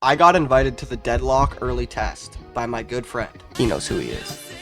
I got invited to the Deadlock early test by my good friend. He knows who he is.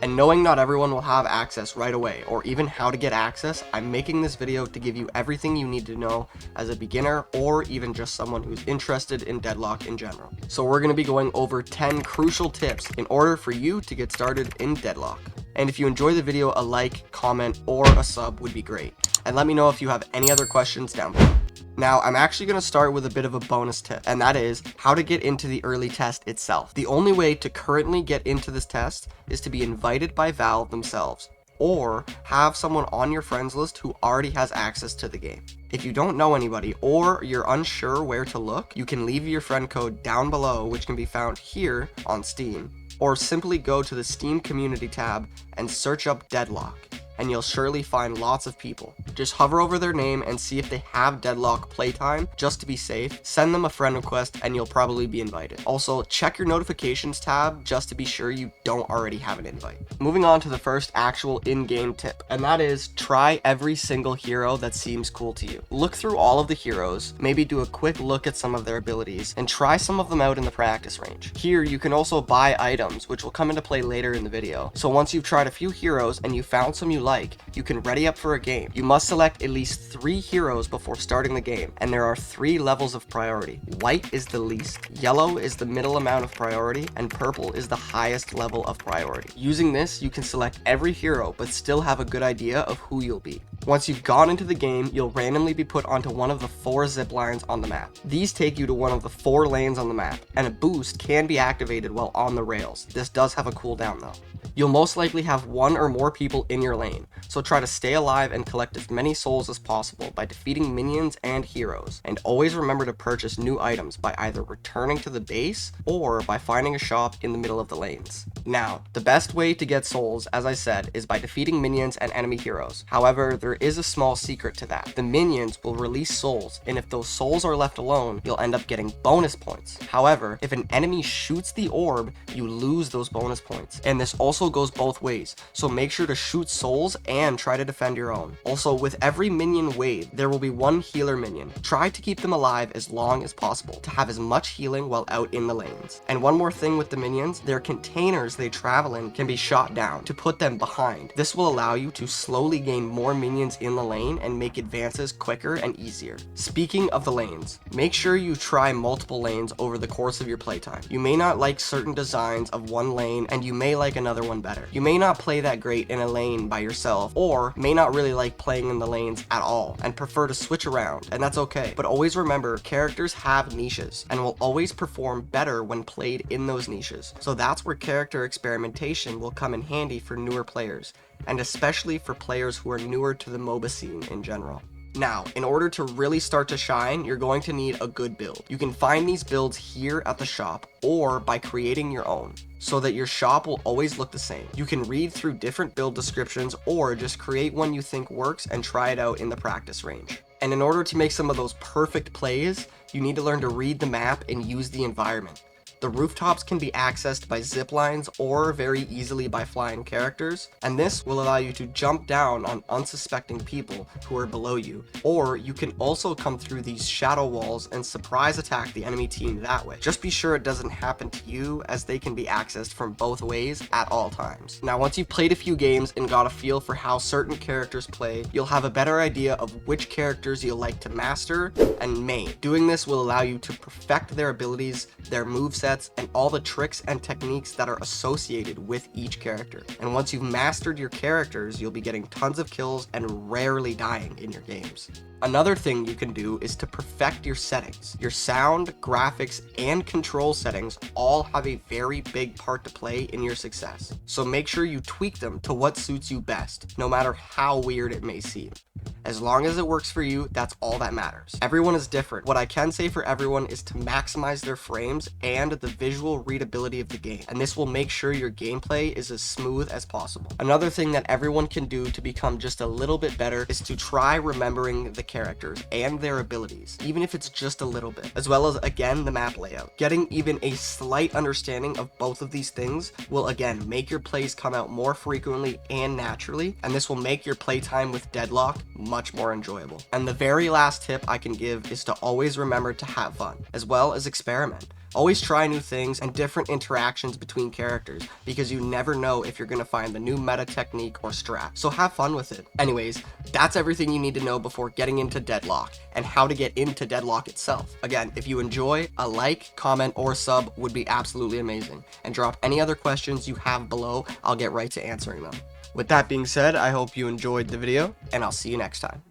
And knowing not everyone will have access right away, or even how to get access, I'm making this video to give you everything you need to know as a beginner, or even just someone who's interested in Deadlock in general. So we're going to be going over 10 crucial tips in order for you to get started in Deadlock. And if you enjoy the video, a like, comment, or a sub would be great. And let me know if you have any other questions down below. Now, I'm actually going to start with a bit of a bonus tip, and that is how to get into the early test itself. The only way to currently get into this test is to be invited by Valve themselves, or have someone on your friends list who already has access to the game. If you don't know anybody, or you're unsure where to look, you can leave your friend code down below, which can be found here on Steam, or simply go to the Steam community tab and search up Deadlock, and you'll surely find lots of people. Just hover over their name and see if they have Deadlock playtime, just to be safe. Send them a friend request and you'll probably be invited. Also, check your notifications tab just to be sure you don't already have an invite. Moving on to the first actual in-game tip, and that is try every single hero that seems cool to you. Look through all of the heroes, maybe do a quick look at some of their abilities, and try some of them out in the practice range. Here, you can also buy items, which will come into play later in the video. So once you've tried a few heroes and you found some you like, you can ready up for a game. You must select at least 3 heroes before starting the game, and there are 3 levels of priority. White is the least, yellow is the middle amount of priority, and purple is the highest level of priority. Using this, you can select every hero, but still have a good idea of who you'll be. Once you've gone into the game, you'll randomly be put onto one of the 4 zip lines on the map. These take you to one of the 4 lanes on the map, and a boost can be activated while on the rails. This does have a cooldown though. You'll most likely have 1 or more people in your lane, so try to stay alive and collect as many souls as possible by defeating minions and heroes. And always remember to purchase new items by either returning to the base or by finding a shop in the middle of the lanes. Now, the best way to get souls, as I said, is by defeating minions and enemy heroes. However, there is a small secret to that. The minions will release souls, and if those souls are left alone, you'll end up getting bonus points. However, if an enemy shoots the orb, you lose those bonus points. And this also goes both ways, so make sure to shoot souls and try to defend your own. Also, with every minion wave, there will be 1 healer minion. Try to keep them alive as long as possible to have as much healing while out in the lanes. And one more thing with the minions, their containers they travel in can be shot down to put them behind. This will allow you to slowly gain more minions in the lane and make advances quicker and easier. Speaking of the lanes, make sure you try multiple lanes over the course of your playtime. You may not like certain designs of one lane and you may like another one better. You may not play that great in a lane by yourself, or may not really like playing in the lanes at all and prefer to switch around, and that's okay. But always remember, characters have niches and will always perform better when played in those niches. So that's where character experimentation will come in handy for newer players, and especially for players who are newer to the MOBA scene in general. Now, in order to really start to shine, you're going to need a good build. You can find these builds here at the shop, or by creating your own, so that your shop will always look the same. You can read through different build descriptions, or just create one you think works and try it out in the practice range. And in order to make some of those perfect plays, you need to learn to read the map and use the environment. The rooftops can be accessed by zip lines or very easily by flying characters, and this will allow you to jump down on unsuspecting people who are below you. Or you can also come through these shadow walls and surprise attack the enemy team that way. Just be sure it doesn't happen to you, as they can be accessed from both ways at all times. Now, once you've played a few games and got a feel for how certain characters play, you'll have a better idea of which characters you'll like to master and main. Doing this will allow you to perfect their abilities, their movesets, and all the tricks and techniques that are associated with each character. And once you've mastered your characters, you'll be getting tons of kills and rarely dying in your games. Another thing you can do is to perfect your settings. Your sound, graphics, and control settings all have a very big part to play in your success. So make sure you tweak them to what suits you best, no matter how weird it may seem. As long as it works for you, that's all that matters. Everyone is different. What I can say for everyone is to maximize their frames and the visual readability of the game, and this will make sure your gameplay is as smooth as possible. Another thing that everyone can do to become just a little bit better is to try remembering the characters and their abilities, even if it's just a little bit, as well as, again, the map layout. Getting even a slight understanding of both of these things will, again, make your plays come out more frequently and naturally, and this will make your playtime with Deadlock much more enjoyable. And the very last tip I can give is to always remember to have fun, as well as experiment. Always try new things and different interactions between characters, because you never know if you're going to find the new meta technique or strat, so have fun with it. Anyways, that's everything you need to know before getting into Deadlock, and how to get into Deadlock itself. Again, if you enjoy, a like, comment, or sub would be absolutely amazing, and drop any other questions you have below. I'll get right to answering them. With that being said, I hope you enjoyed the video, and I'll see you next time.